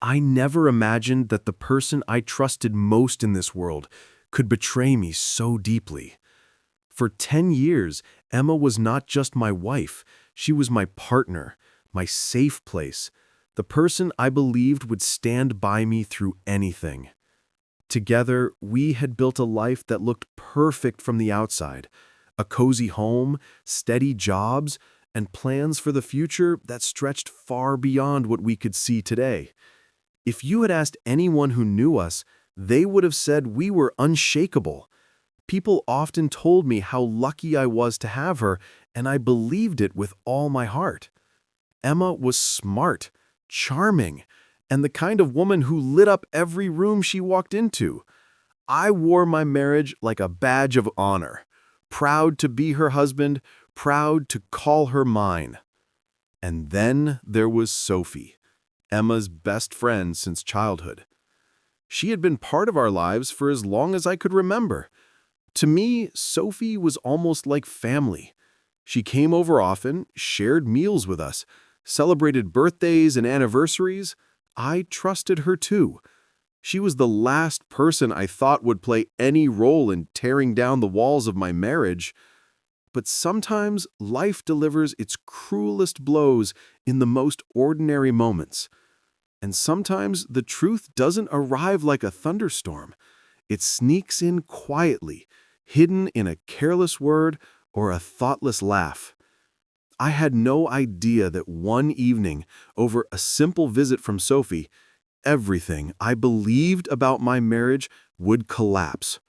I never imagined that the person I trusted most in this world could betray me so deeply. For 10 years, Emma was not just my wife, she was my partner, my safe place, the person I believed would stand by me through anything. Together, we had built a life that looked perfect from the outside, a cozy home, steady jobs, and plans for the future that stretched far beyond what we could see today. If you had asked anyone who knew us, they would have said we were unshakable. People often told me how lucky I was to have her, and I believed it with all my heart. Emma was smart, charming, and the kind of woman who lit up every room she walked into. I wore my marriage like a badge of honor, proud to be her husband, proud to call her mine. And then there was Sophie, Emma's best friend since childhood. She had been part of our lives for as long as I could remember. To me, Sophie was almost like family. She came over often, shared meals with us, celebrated birthdays and anniversaries. I trusted her too. She was the last person I thought would play any role in tearing down the walls of my marriage. But sometimes life delivers its cruelest blows in the most ordinary moments. And sometimes the truth doesn't arrive like a thunderstorm. It sneaks in quietly, hidden in a careless word or a thoughtless laugh. I had no idea that one evening, over a simple visit from Sophie, everything I believed about my marriage would collapse.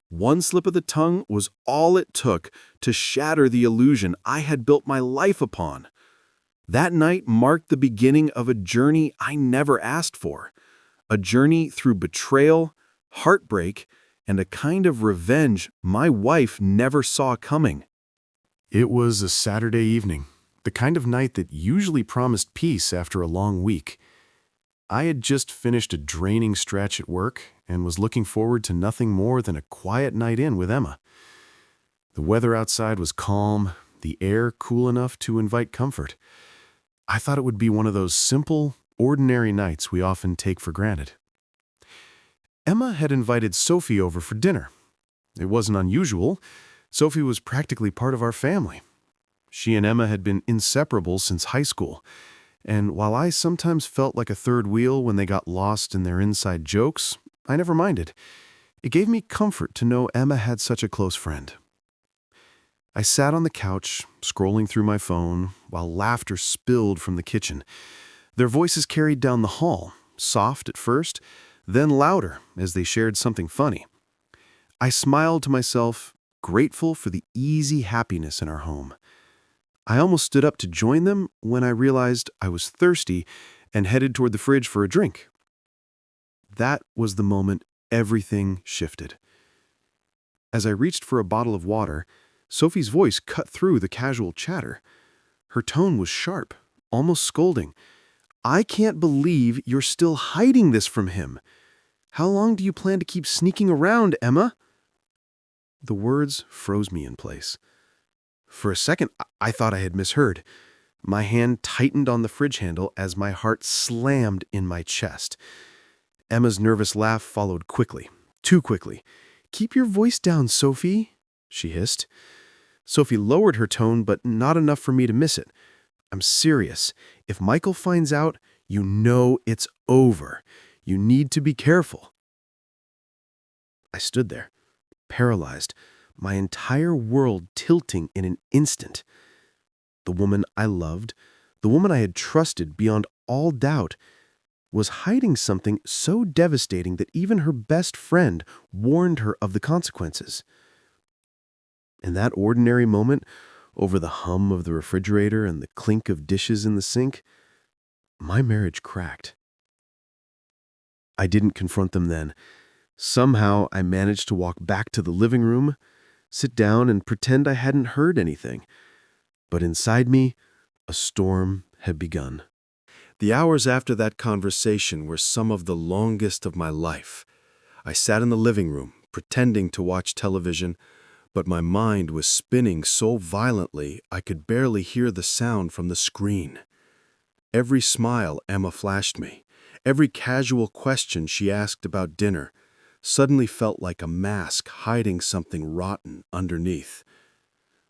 One slip of the tongue was all it took to shatter the illusion I had built my life upon. That night marked the beginning of a journey I never asked for, a journey through betrayal, heartbreak, and a kind of revenge my wife never saw coming. It was a Saturday evening, the kind of night that usually promised peace after a long week. I had just finished a draining stretch at work and was looking forward to nothing more than a quiet night in with Emma. The weather outside was calm, the air cool enough to invite comfort. I thought it would be one of those simple, ordinary nights we often take for granted. Emma had invited Sophie over for dinner. It wasn't unusual. Sophie was practically part of our family. She and Emma had been inseparable since high school, and while I sometimes felt like a third wheel when they got lost in their inside jokes, I never minded. It gave me comfort to know Emma had such a close friend. I sat on the couch, scrolling through my phone, while laughter spilled from the kitchen. Their voices carried down the hall, soft at first, then louder as they shared something funny. I smiled to myself, grateful for the easy happiness in our home. I almost stood up to join them when I realized I was thirsty and headed toward the fridge for a drink. That was the moment everything shifted. As I reached for a bottle of water, Sophie's voice cut through the casual chatter. Her tone was sharp, almost scolding. "I can't believe you're still hiding this from him. How long do you plan to keep sneaking around, Emma?" The words froze me in place. For a second, I thought I had misheard. My hand tightened on the fridge handle as my heart slammed in my chest. Emma's nervous laugh followed quickly, too quickly. "Keep your voice down, Sophie," she hissed. Sophie lowered her tone, but not enough for me to miss it. "I'm serious. If Michael finds out, you know it's over. You need to be careful." I stood there, paralyzed, my entire world tilting in an instant. The woman I loved, the woman I had trusted beyond all doubt, was hiding something so devastating that even her best friend warned her of the consequences. In that ordinary moment, over the hum of the refrigerator and the clink of dishes in the sink, my marriage cracked. I didn't confront them then. Somehow, I managed to walk back to the living room, sit down, and pretend I hadn't heard anything. But inside me, a storm had begun. The hours after that conversation were some of the longest of my life. I sat in the living room, pretending to watch television, but my mind was spinning so violently I could barely hear the sound from the screen. Every smile Emma flashed me, Every casual question she asked about dinner suddenly felt like a mask hiding something rotten underneath.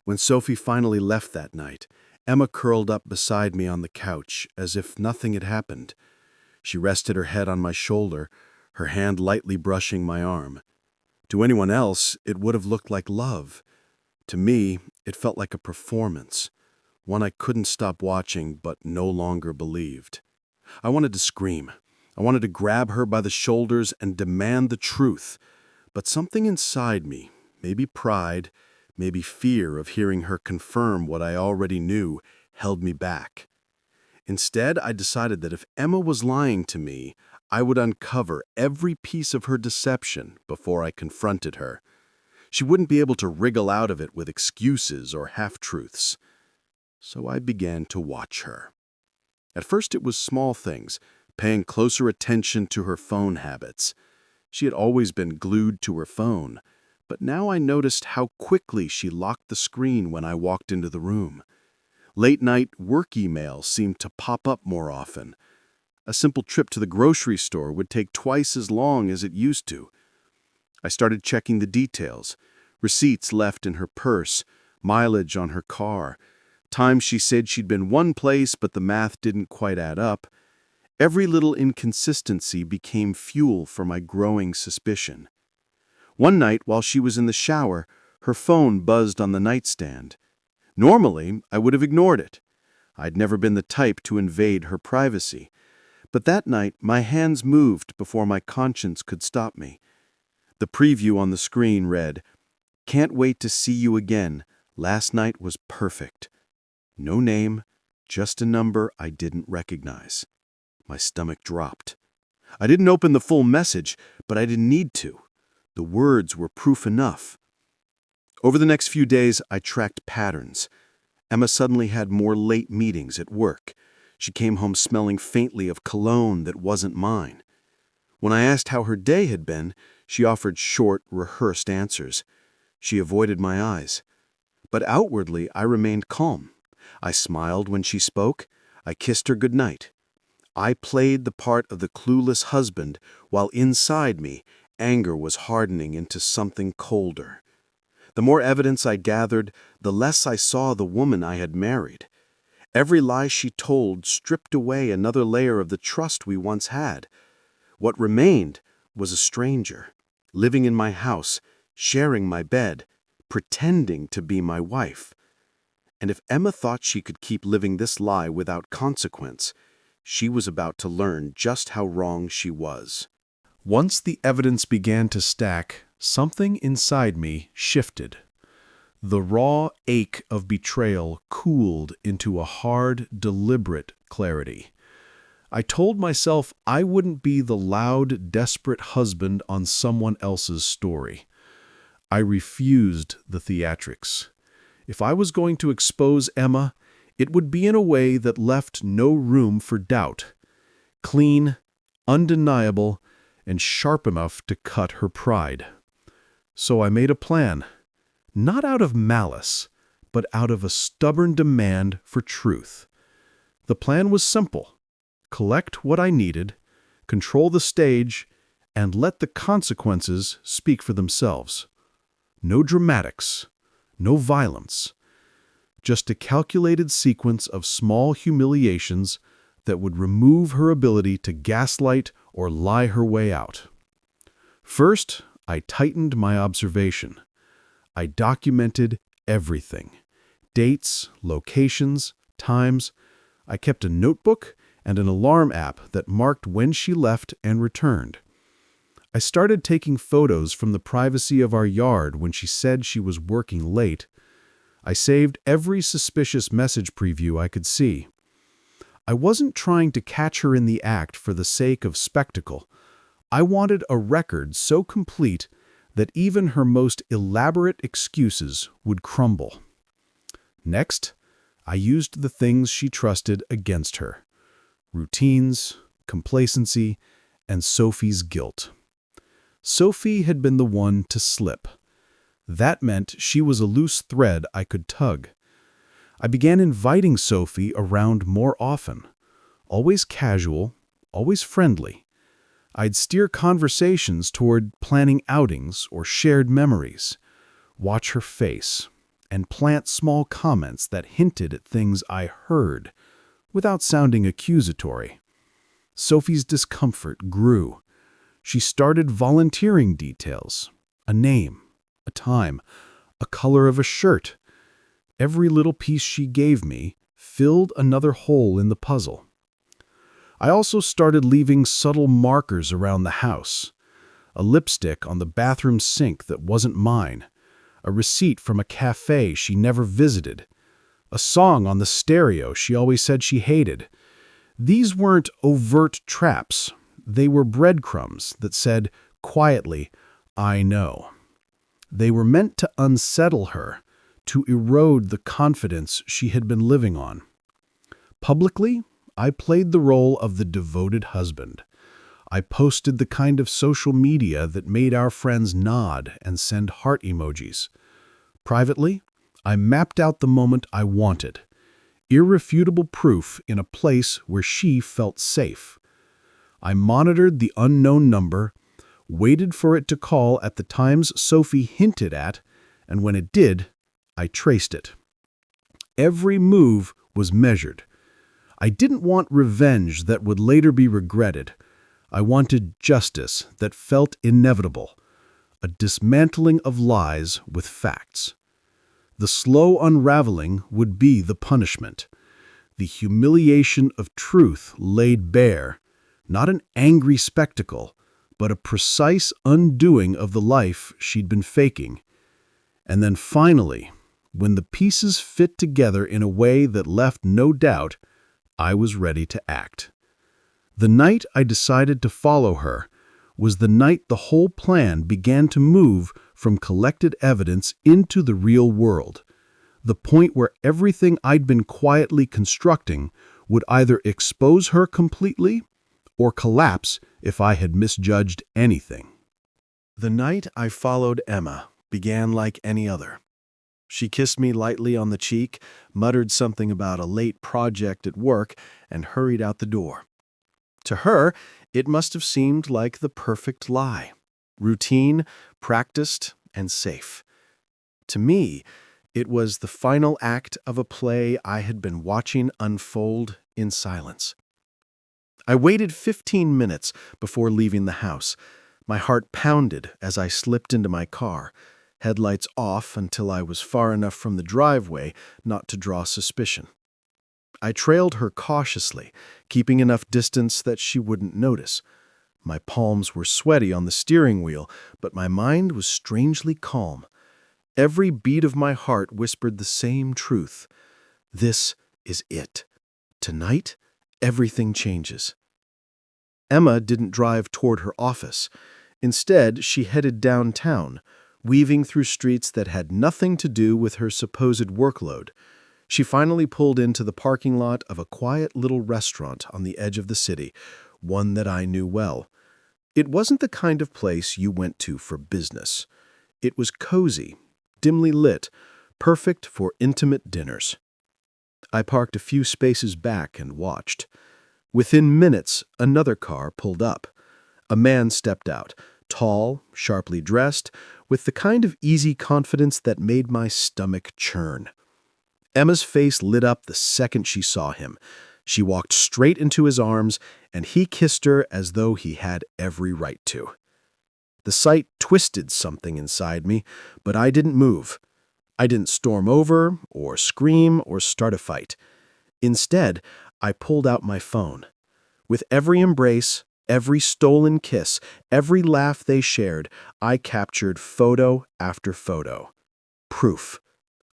When Sophie finally left that night, Emma curled up beside me on the couch as if nothing had happened. She rested her head on my shoulder, her hand lightly brushing my arm. To anyone else, it would have looked like love. To me, it felt like a performance, one I couldn't stop watching but no longer believed. I wanted to scream. I wanted to grab her by the shoulders and demand the truth. But something inside me, maybe pride, maybe fear of hearing her confirm what I already knew, held me back. Instead, I decided that if Emma was lying to me, I would uncover every piece of her deception before I confronted her. She wouldn't be able to wriggle out of it with excuses or half-truths. So I began to watch her. At first it was small things, paying closer attention to her phone habits. She had always been glued to her phone, but now I noticed how quickly she locked the screen when I walked into the room. Late-night work emails seemed to pop up more often. A simple trip to the grocery store would take twice as long as it used to. I started checking the details, receipts left in her purse, mileage on her car, times she said she'd been one place but the math didn't quite add up. Every little inconsistency became fuel for my growing suspicion. One night, while she was in the shower, her phone buzzed on the nightstand. Normally, I would have ignored it. I'd never been the type to invade her privacy. But that night, my hands moved before my conscience could stop me. The preview on the screen read, "Can't wait to see you again. Last night was perfect." No name, just a number I didn't recognize. My stomach dropped. I didn't open the full message, but I didn't need to. The words were proof enough. Over the next few days, I tracked patterns. Emma suddenly had more late meetings at work. She came home smelling faintly of cologne that wasn't mine. When I asked how her day had been, she offered short, rehearsed answers. She avoided my eyes. But outwardly, I remained calm. I smiled when she spoke. I kissed her goodnight. I played the part of the clueless husband, while inside me, anger was hardening into something colder. The more evidence I gathered, the less I saw the woman I had married. Every lie she told stripped away another layer of the trust we once had. What remained was a stranger, living in my house, sharing my bed, pretending to be my wife. And if Emma thought she could keep living this lie without consequence, she was about to learn just how wrong she was. Once the evidence began to stack, something inside me shifted. The raw ache of betrayal cooled into a hard, deliberate clarity. I told myself I wouldn't be the loud, desperate husband on someone else's story. I refused the theatrics. If I was going to expose Emma, it would be in a way that left no room for doubt. Clean, undeniable, and sharp enough to cut her pride. So I made a plan, not out of malice, but out of a stubborn demand for truth. The plan was simple: collect what I needed, control the stage, and let the consequences speak for themselves. No dramatics, no violence, just a calculated sequence of small humiliations that would remove her ability to gaslight or lie her way out. First, I tightened my observation. I documented everything: dates, locations, times. I kept a notebook and an alarm app that marked when she left and returned. I started taking photos from the privacy of our yard when she said she was working late. I saved every suspicious message preview I could see. I wasn't trying to catch her in the act for the sake of spectacle. I wanted a record so complete that even her most elaborate excuses would crumble. Next, I used the things she trusted against her: routines, complacency, and Sophie's guilt. Sophie had been the one to slip. That meant she was a loose thread I could tug. I began inviting Sophie around more often, always casual, always friendly. I'd steer conversations toward planning outings or shared memories, watch her face, and plant small comments that hinted at things I heard, without sounding accusatory. Sophie's discomfort grew. She started volunteering details, a name, a time, a color of a shirt. Every little piece she gave me filled another hole in the puzzle. I also started leaving subtle markers around the house. A lipstick on the bathroom sink that wasn't mine, a receipt from a cafe she never visited, a song on the stereo she always said she hated. These weren't overt traps. They were breadcrumbs that said, quietly, "I know." They were meant to unsettle her, to erode the confidence she had been living on. Publicly, I played the role of the devoted husband. I posted the kind of social media that made our friends nod and send heart emojis. Privately, I mapped out the moment I wanted. Irrefutable proof in a place where she felt safe. I monitored the unknown number, waited for it to call at the times Sophie hinted at, and when it did, I traced it. Every move was measured. I didn't want revenge that would later be regretted. I wanted justice that felt inevitable, a dismantling of lies with facts. The slow unraveling would be the punishment, the humiliation of truth laid bare, not an angry spectacle, but a precise undoing of the life she'd been faking. And then finally, when the pieces fit together in a way that left no doubt, I was ready to act. The night I decided to follow her was the night the whole plan began to move from collected evidence into the real world, the point where everything I'd been quietly constructing would either expose her completely or collapse if I had misjudged anything. The night I followed Emma began like any other. She kissed me lightly on the cheek, muttered something about a late project at work, and hurried out the door. To her, it must have seemed like the perfect lie. Routine, practiced, and safe. To me, it was the final act of a play I had been watching unfold in silence. I waited 15 minutes before leaving the house. My heart pounded as I slipped into my car, headlights off until I was far enough from the driveway not to draw suspicion. I trailed her cautiously, keeping enough distance that she wouldn't notice. My palms were sweaty on the steering wheel, but my mind was strangely calm. Every beat of my heart whispered the same truth. This is it. Tonight, everything changes. Emma didn't drive toward her office. Instead, she headed downtown, weaving through streets that had nothing to do with her supposed workload. She finally pulled into the parking lot of a quiet little restaurant on the edge of the city, one that I knew well. It wasn't the kind of place you went to for business. It was cozy, dimly lit, perfect for intimate dinners. I parked a few spaces back and watched. Within minutes, another car pulled up. A man stepped out, tall, sharply dressed, with the kind of easy confidence that made my stomach churn. Emma's face lit up the second she saw him. She walked straight into his arms, and he kissed her as though he had every right to. The sight twisted something inside me, but I didn't move. I didn't storm over, or scream, or start a fight. Instead, I pulled out my phone. With every embrace, every stolen kiss, every laugh they shared, I captured photo after photo. Proof.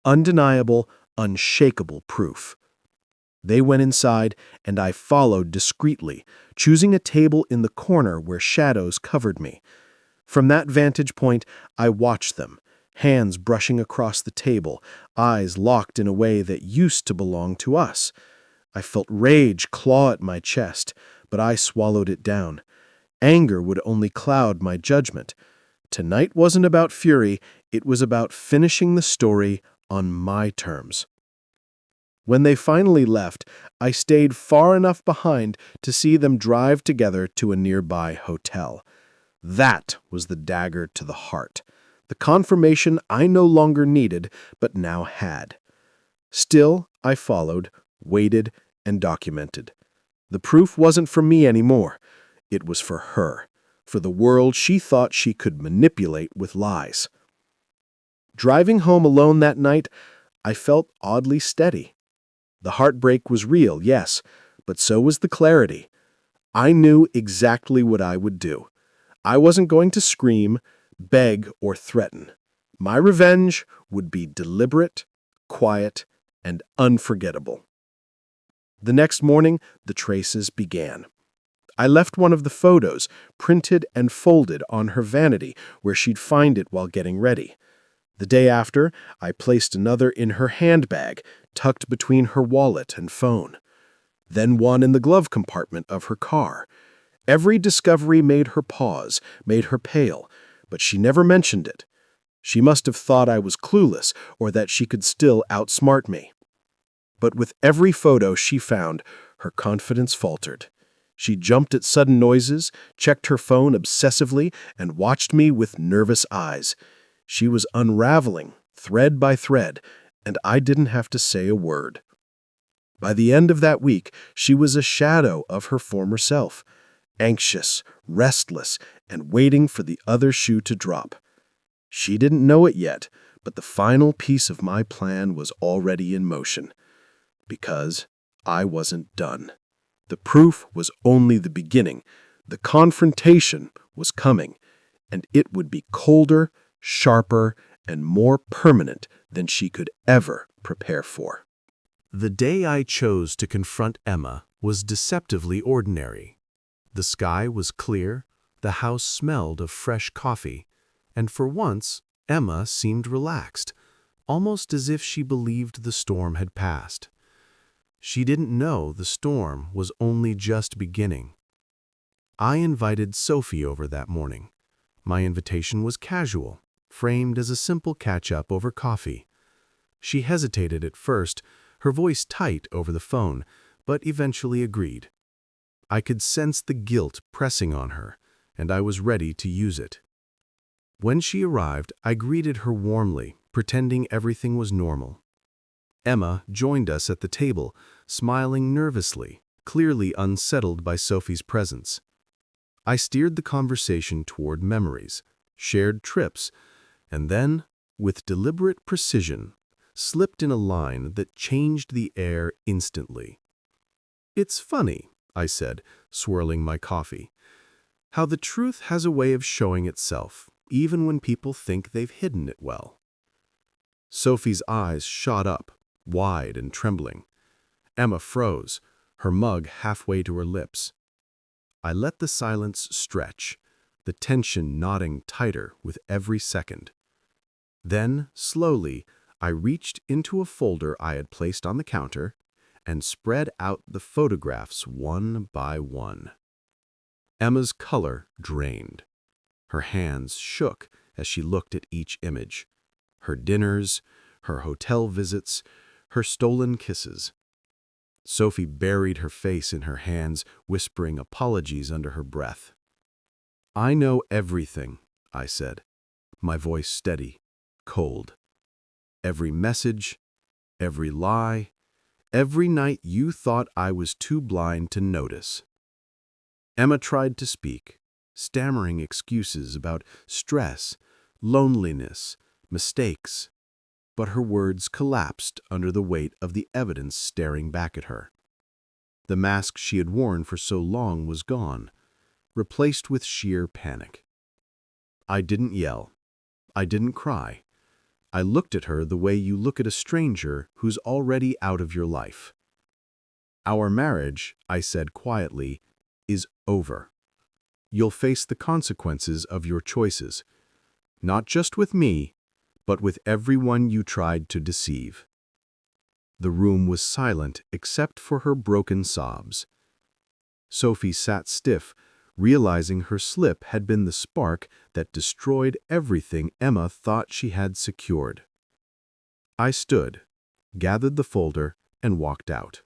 Undeniable, unshakable proof. They went inside, and I followed discreetly, choosing a table in the corner where shadows covered me. From that vantage point, I watched them, hands brushing across the table, eyes locked in a way that used to belong to us. I felt rage claw at my chest, but I swallowed it down. Anger would only cloud my judgment. Tonight wasn't about fury, it was about finishing the story on my terms. When they finally left, I stayed far enough behind to see them drive together to a nearby hotel. That was the dagger to the heart, the confirmation I no longer needed but now had. Still, I followed, waited, and documented. The proof wasn't for me anymore. It was for her, for the world she thought she could manipulate with lies. Driving home alone that night, I felt oddly steady. The heartbreak was real, yes, but so was the clarity. I knew exactly what I would do. I wasn't going to scream, beg, or threaten. My revenge would be deliberate, quiet, and unforgettable. The next morning, the traces began. I left one of the photos, printed and folded, on her vanity, where she'd find it while getting ready. The day after, I placed another in her handbag, tucked between her wallet and phone. Then one in the glove compartment of her car. Every discovery made her pause, made her pale, but she never mentioned it. She must have thought I was clueless or that she could still outsmart me. But with every photo she found, her confidence faltered. She jumped at sudden noises, checked her phone obsessively, and watched me with nervous eyes. She was unraveling, thread by thread, and I didn't have to say a word. By the end of that week, she was a shadow of her former self, anxious, restless, and waiting for the other shoe to drop. She didn't know it yet, but the final piece of my plan was already in motion. Because I wasn't done. The proof was only the beginning. The confrontation was coming, and it would be colder, sharper, and more permanent than she could ever prepare for. The day I chose to confront Emma was deceptively ordinary. The sky was clear, the house smelled of fresh coffee, and for once, Emma seemed relaxed, almost as if she believed the storm had passed. She didn't know the storm was only just beginning. I invited Sophie over that morning. My invitation was casual, framed as a simple catch-up over coffee. She hesitated at first, her voice tight over the phone, but eventually agreed. I could sense the guilt pressing on her, and I was ready to use it. When she arrived, I greeted her warmly, pretending everything was normal. Emma joined us at the table, smiling nervously, clearly unsettled by Sophie's presence. I steered the conversation toward memories, shared trips, and then, with deliberate precision, slipped in a line that changed the air instantly. "It's funny," I said, swirling my coffee, "how the truth has a way of showing itself, even when people think they've hidden it well." Sophie's eyes shot up, wide and trembling. Emma froze, her mug halfway to her lips. I let the silence stretch, the tension knotting tighter with every second. Then, slowly, I reached into a folder I had placed on the counter and spread out the photographs one by one. Emma's color drained. Her hands shook as she looked at each image. Her dinners, her hotel visits, her stolen kisses. Sophie buried her face in her hands, whispering apologies under her breath. "I know everything," I said, my voice steady, cold. "Every message, every lie, every night you thought I was too blind to notice." Emma tried to speak, stammering excuses about stress, loneliness, mistakes, but her words collapsed under the weight of the evidence staring back at her. The mask she had worn for so long was gone, replaced with sheer panic. I didn't yell. I didn't cry. I looked at her the way you look at a stranger who's already out of your life. "Our marriage," I said quietly, "is over. You'll face the consequences of your choices, not just with me, but with everyone you tried to deceive." The room was silent except for her broken sobs. Sophie sat stiff, realizing her slip had been the spark that destroyed everything Emma thought she had secured. I stood, gathered the folder, and walked out.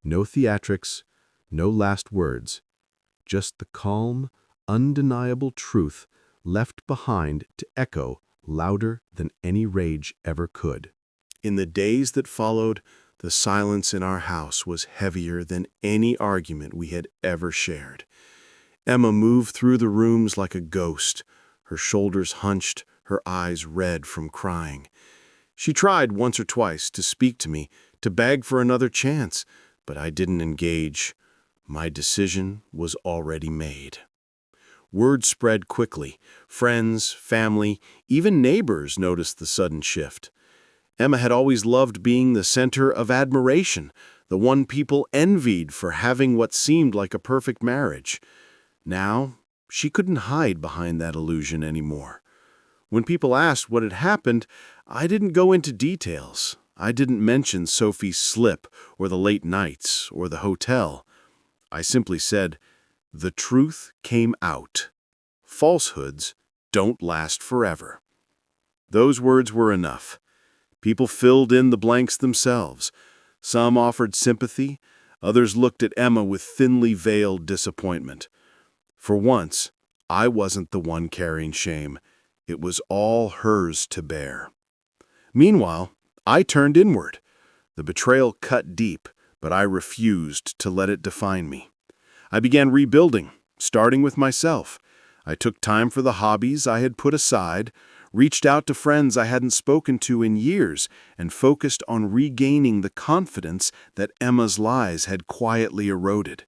No theatrics, no last words, just the calm, undeniable truth left behind to echo louder than any rage ever could. In the days that followed, the silence in our house was heavier than any argument we had ever shared. Emma moved through the rooms like a ghost, her shoulders hunched, her eyes red from crying. She tried once or twice to speak to me, to beg for another chance, but I didn't engage. My decision was already made. Word spread quickly. Friends, family, even neighbors noticed the sudden shift. Emma had always loved being the center of admiration, the one people envied for having what seemed like a perfect marriage. Now, she couldn't hide behind that illusion anymore. When people asked what had happened, I didn't go into details. I didn't mention Sophie's slip, or the late nights, or the hotel. I simply said, "The truth came out. Falsehoods don't last forever." Those words were enough. People filled in the blanks themselves. Some offered sympathy, others looked at Emma with thinly veiled disappointment. For once, I wasn't the one carrying shame. It was all hers to bear. Meanwhile, I turned inward. The betrayal cut deep, but I refused to let it define me. I began rebuilding, starting with myself. I took time for the hobbies I had put aside, reached out to friends I hadn't spoken to in years, and focused on regaining the confidence that Emma's lies had quietly eroded.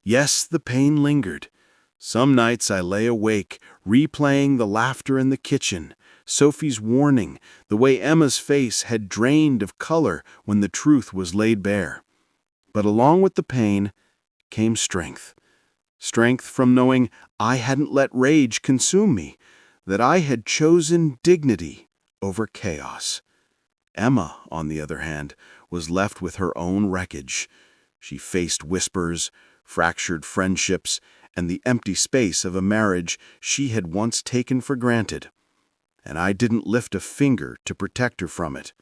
Yes, the pain lingered. Some nights I lay awake, replaying the laughter in the kitchen, Sophie's warning, the way Emma's face had drained of color when the truth was laid bare. But along with the pain came strength. Strength from knowing I hadn't let rage consume me, that I had chosen dignity over chaos. Emma, on the other hand, was left with her own wreckage. She faced whispers, fractured friendships, and the empty space of a marriage she had once taken for granted. And I didn't lift a finger to protect her from it.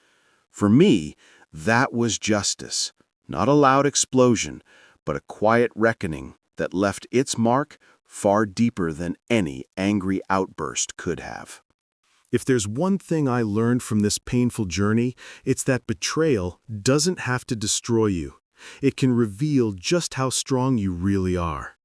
For me, that was justice, not a loud explosion, but a quiet reckoning that left its mark far deeper than any angry outburst could have. If there's one thing I learned from this painful journey, it's that betrayal doesn't have to destroy you. It can reveal just how strong you really are.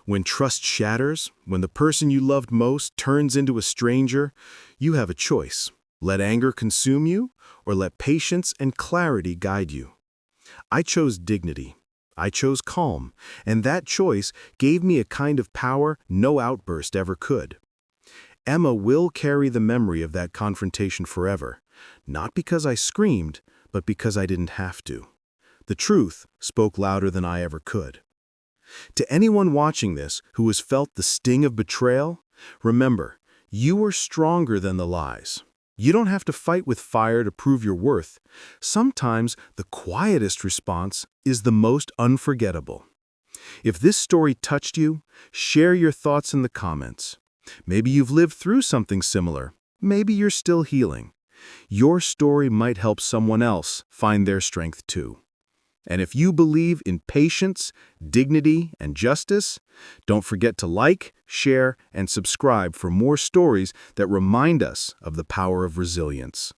When trust shatters, when the person you loved most turns into a stranger, you have a choice. Let anger consume you, or let patience and clarity guide you. I chose dignity. I chose calm, and that choice gave me a kind of power no outburst ever could. Emma will carry the memory of that confrontation forever, not because I screamed, but because I didn't have to. The truth spoke louder than I ever could. To anyone watching this who has felt the sting of betrayal, remember, you are stronger than the lies. You don't have to fight with fire to prove your worth. Sometimes the quietest response is the most unforgettable. If this story touched you, share your thoughts in the comments. Maybe you've lived through something similar. Maybe you're still healing. Your story might help someone else find their strength too. And if you believe in patience, dignity, and justice, don't forget to like, share, and subscribe for more stories that remind us of the power of resilience.